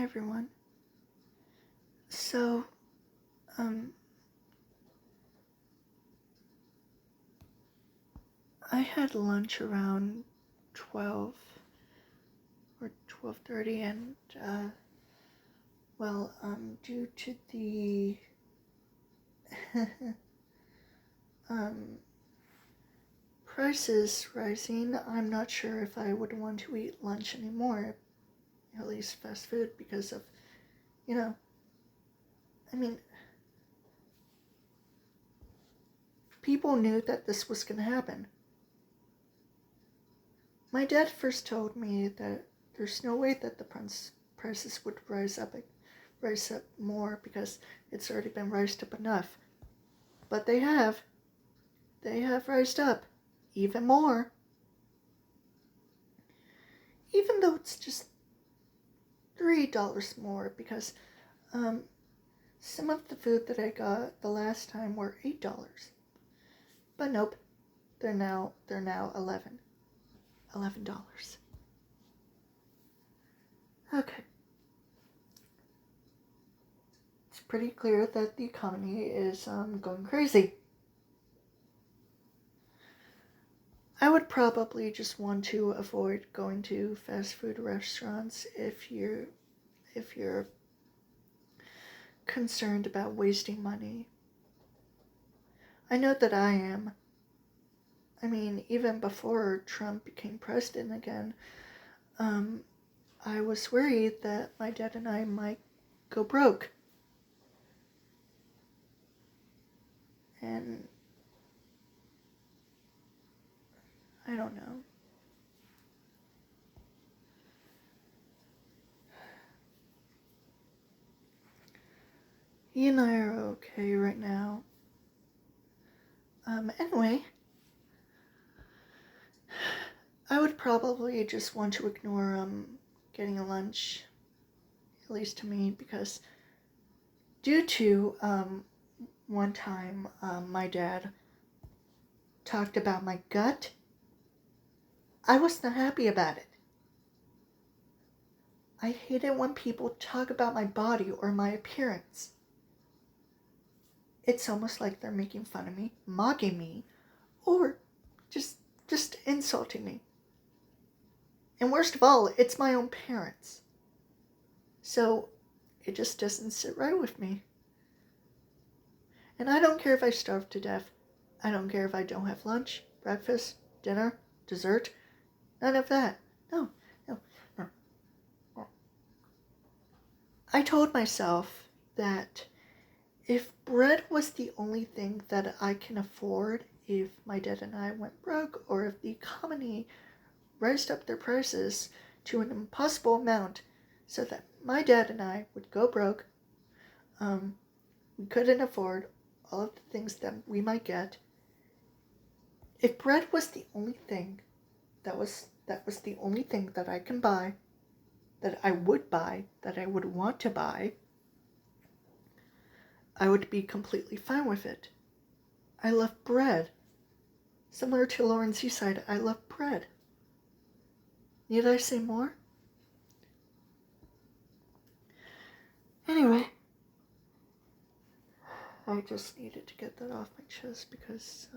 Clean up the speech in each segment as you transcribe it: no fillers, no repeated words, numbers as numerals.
everyone. So, I had lunch around 12 or 12:30 and, due to the, prices rising, I'm not sure if I would want to eat lunch anymore, at least fast food, because of, I mean, people knew that this was going to happen. My dad first told me that there's no way that the prices would rise up more because it's already been raised up enough. But they have. They have raised up even more. Even though it's just $3 more, because some of the food that I got the last time were $8. But nope, they're now $11. Okay. It's pretty clear that the economy is going crazy. I would probably just want to avoid going to fast food restaurants if you're concerned about wasting money. I know that I am. I mean, even before Trump became president again, I was worried that my dad and I might go broke. And I don't know. He and I are okay right now. Anyway, I would probably just want to ignore, getting a lunch, at least to me, because due to, one time, my dad talked about my gut, I was not happy about it. I hate it when people talk about my body or my appearance. It's almost like they're making fun of me, mocking me, or just insulting me. And worst of all, it's my own parents. So it just doesn't sit right with me. And I don't care if I starve to death. I don't care if I don't have lunch, breakfast, dinner, dessert. None of that. No. I told myself that if bread was the only thing that I can afford, if my dad and I went broke, or if the economy raised up their prices to an impossible amount so that my dad and I would go broke, we couldn't afford all of the things that we might get. If bread was the only thing that was the only thing that I can buy, that I would buy, that I would want to buy, I would be completely fine with it. I love bread. Similar to Lauren Seaside, I love bread. Need I say more? Anyway, I just needed to get that off my chest because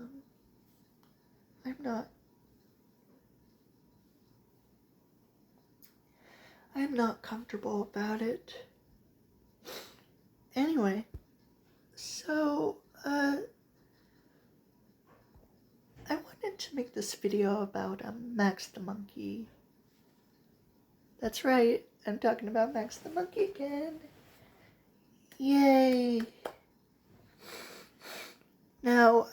I'm not comfortable about it. Anyway, so I wanted to make this video about Max the monkey. That's right, I'm talking about Max the monkey again. Yay! Now,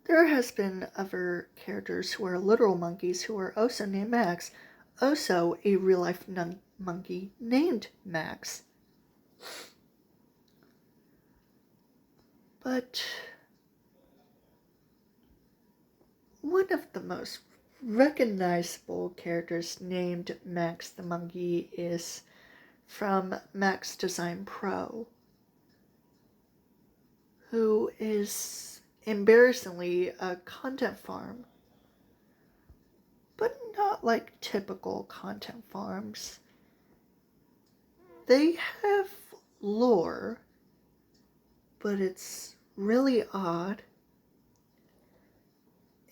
there has been other characters who are literal monkeys who are also named Max. Also, a real-life monkey named Max. But one of the most recognizable characters named Max the monkey is from Max Design Pro, who is embarrassingly a content farm, but not like typical content farms. They have lore, but it's really odd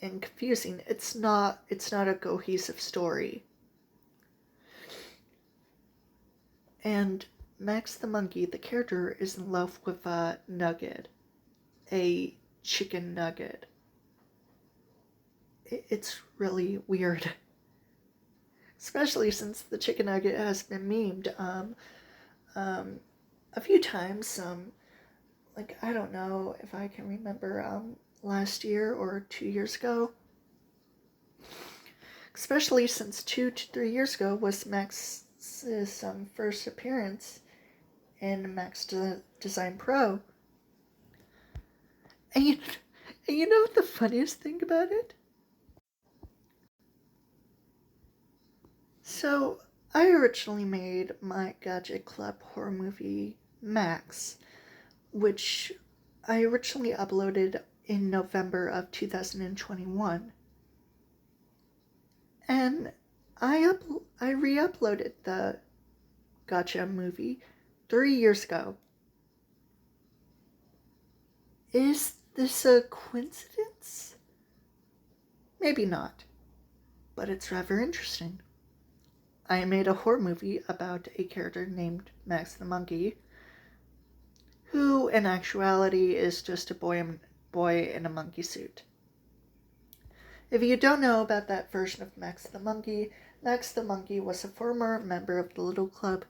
and confusing. It's not a cohesive story. And Max the monkey, the character, is in love with a nugget, a chicken nugget. It's really weird. Especially since the chicken nugget has been memed a few times. Like, I don't know if I can remember last year or 2 years ago. Especially since 2 to 3 years ago was Max's first appearance in Max Design Pro. And you know what the funniest thing about it? So, I originally made my Gadget Club horror movie, Max, which I originally uploaded in November of 2021. And I re-uploaded the Gotcha movie 3 years ago. Is this a coincidence? Maybe not, but it's rather interesting. I made a horror movie about a character named Max the Monkey, who in actuality is just a boy in a monkey suit. If you don't know about that version of Max the Monkey was a former member of the Little Club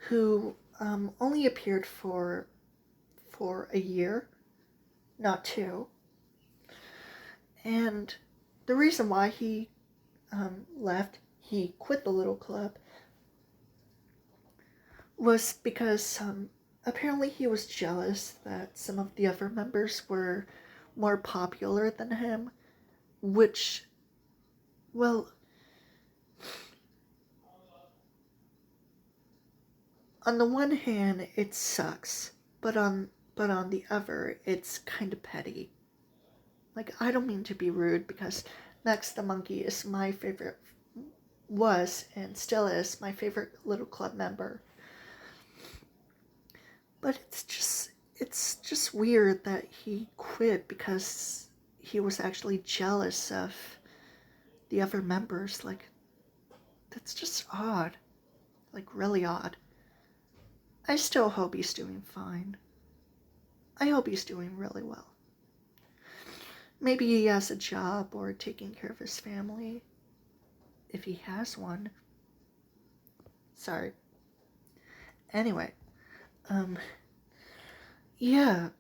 who only appeared for a year, not 2. And the reason why he left, he quit the Little Club, was because apparently he was jealous that some of the other members were more popular than him, which, well, on the one hand, it sucks, but on the other, it's kind of petty. Like, I don't mean to be rude, because Max the Monkey is my favorite, was and still is my favorite Little Club member. But it's just weird that he quit because he was actually jealous of the other members. Like, that's just odd. Like, really odd. I still hope he's doing fine. I hope he's doing really well. Maybe he has a job or taking care of his family. If he has one. Sorry. Anyway, yeah,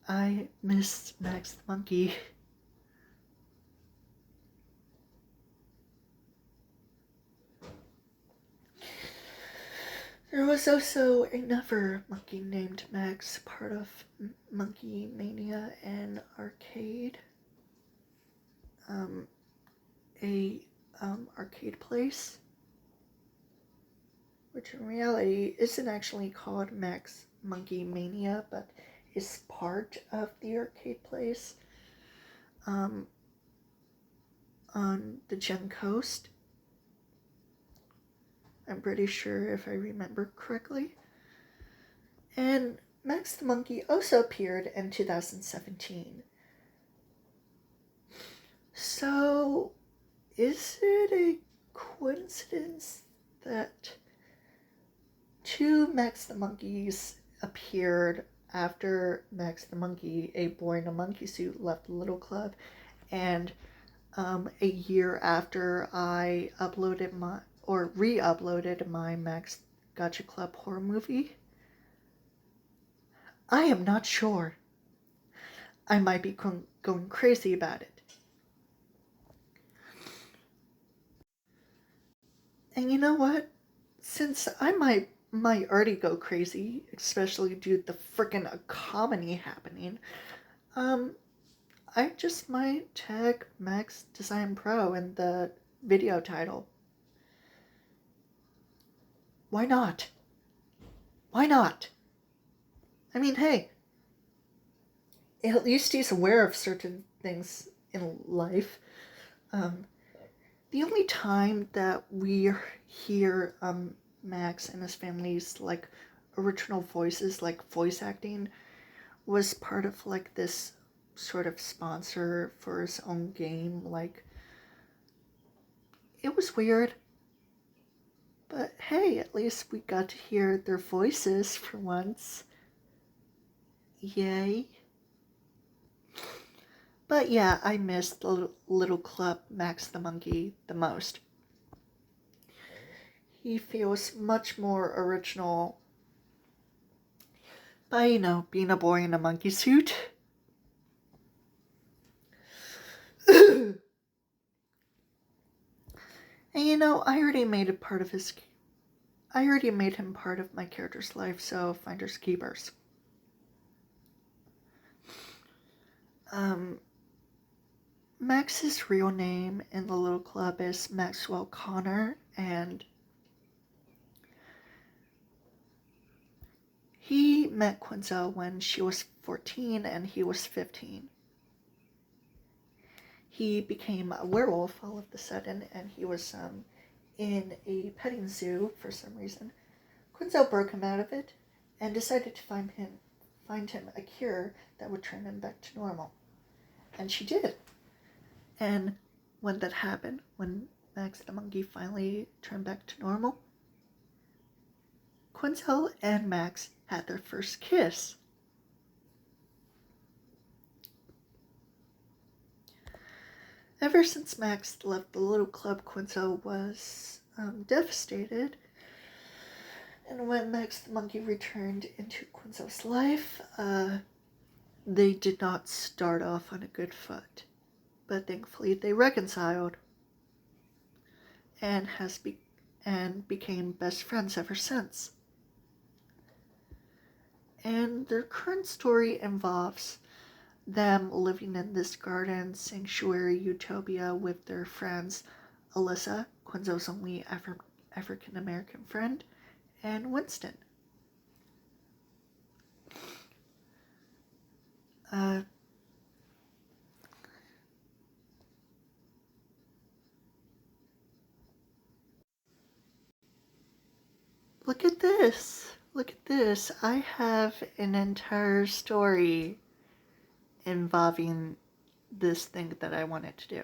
I miss Max the Monkey. There was also another monkey named Max, part of Monkey Mania and Arcade. Arcade place, which in reality isn't actually called Max Monkey Mania, but is part of the arcade place on the Gem Coast. I'm pretty sure, if I remember correctly. And Max the Monkey also appeared in 2017. So, is it a coincidence that 2 Max the Monkeys appeared after Max the Monkey, a boy in a monkey suit, left the Little Club, and a year after I re-uploaded my Max Gotcha Club horror movie? I am not sure. I might be going crazy about it. And you know what? Since I might already go crazy, especially due to the frickin' comedy happening, I just might tag Max Design Pro in the video title. Why not? Why not? I mean, hey, at least he's aware of certain things in life. The only time that we hear Max and his family's like original voices, like voice acting, was part of like this sort of sponsor for his own game. Like, it was weird, but hey, at least we got to hear their voices for once. Yay. But yeah, I missed the little club Max the Monkey the most. He feels much more original by, being a boy in a monkey suit. And I already made him part of my character's life, so finders keepers. Max's real name in the little club is Maxwell Connor, and he met Quinzel when she was 14 and he was 15. He became a werewolf all of a sudden, and he was in a petting zoo for some reason. Quinzel broke him out of it and decided to find him a cure that would turn him back to normal. And she did. And when that happened, when Max the Monkey finally turned back to normal, Quinzel and Max had their first kiss. Ever since Max left the little club, Quinzel was devastated. And when Max the Monkey returned into Quinzel's life, they did not start off on a good foot. But thankfully they reconciled and became best friends ever since. And their current story involves them living in this garden sanctuary utopia with their friends Alyssa, Quinzel's only African American friend, and Winston. Look at this. Look at this. I have an entire story involving this thing that I wanted to do.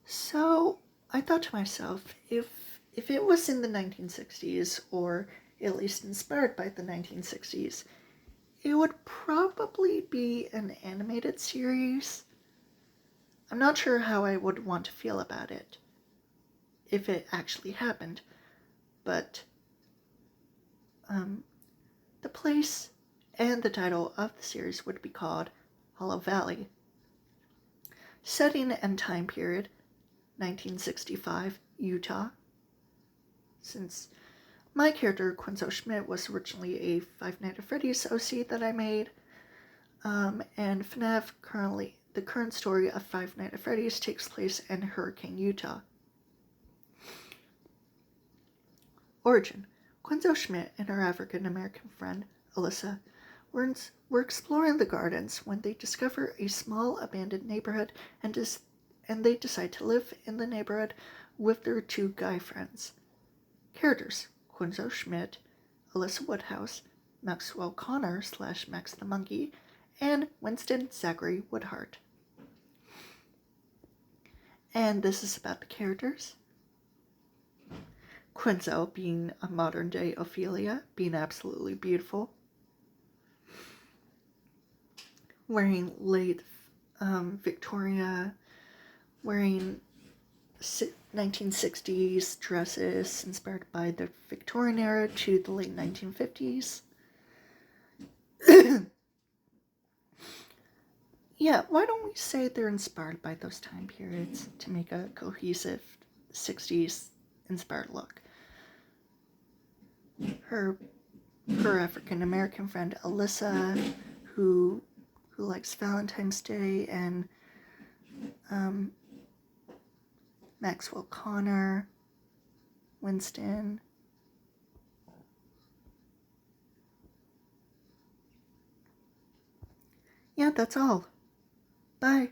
So I thought to myself, if it was in the 1960s, or at least inspired by the 1960s, it would probably be an animated series. I'm not sure how I would want to feel about it if it actually happened, but the place and the title of the series would be called Hollow Valley. Setting and time period, 1965, Utah. Since my character, Quinzel Schmidt, was originally a Five Nights at Freddy's OC that I made, and FNAF the current story of Five Nights at Freddy's takes place in Hurricane, Utah. Origin. Quinzel Schmidt and her African-American friend, Alyssa, were exploring the gardens when they discover a small abandoned neighborhood and they decide to live in the neighborhood with their two guy friends. Characters: Quinzel Schmidt, Alyssa Woodhouse, Maxwell Connor / Max the Monkey, and Winston Zachary Woodhart. And this is about the characters. Quinzel being a modern day Ophelia, being absolutely beautiful. Wearing late Victoria, wearing 1960s dresses inspired by the Victorian era to the late 1950s. Yeah, why don't we say they're inspired by those time periods to make a cohesive 60s inspired look. Her African American friend Alyssa, who likes Valentine's Day, and Maxwell Connor, Winston. Yeah, that's all. Bye.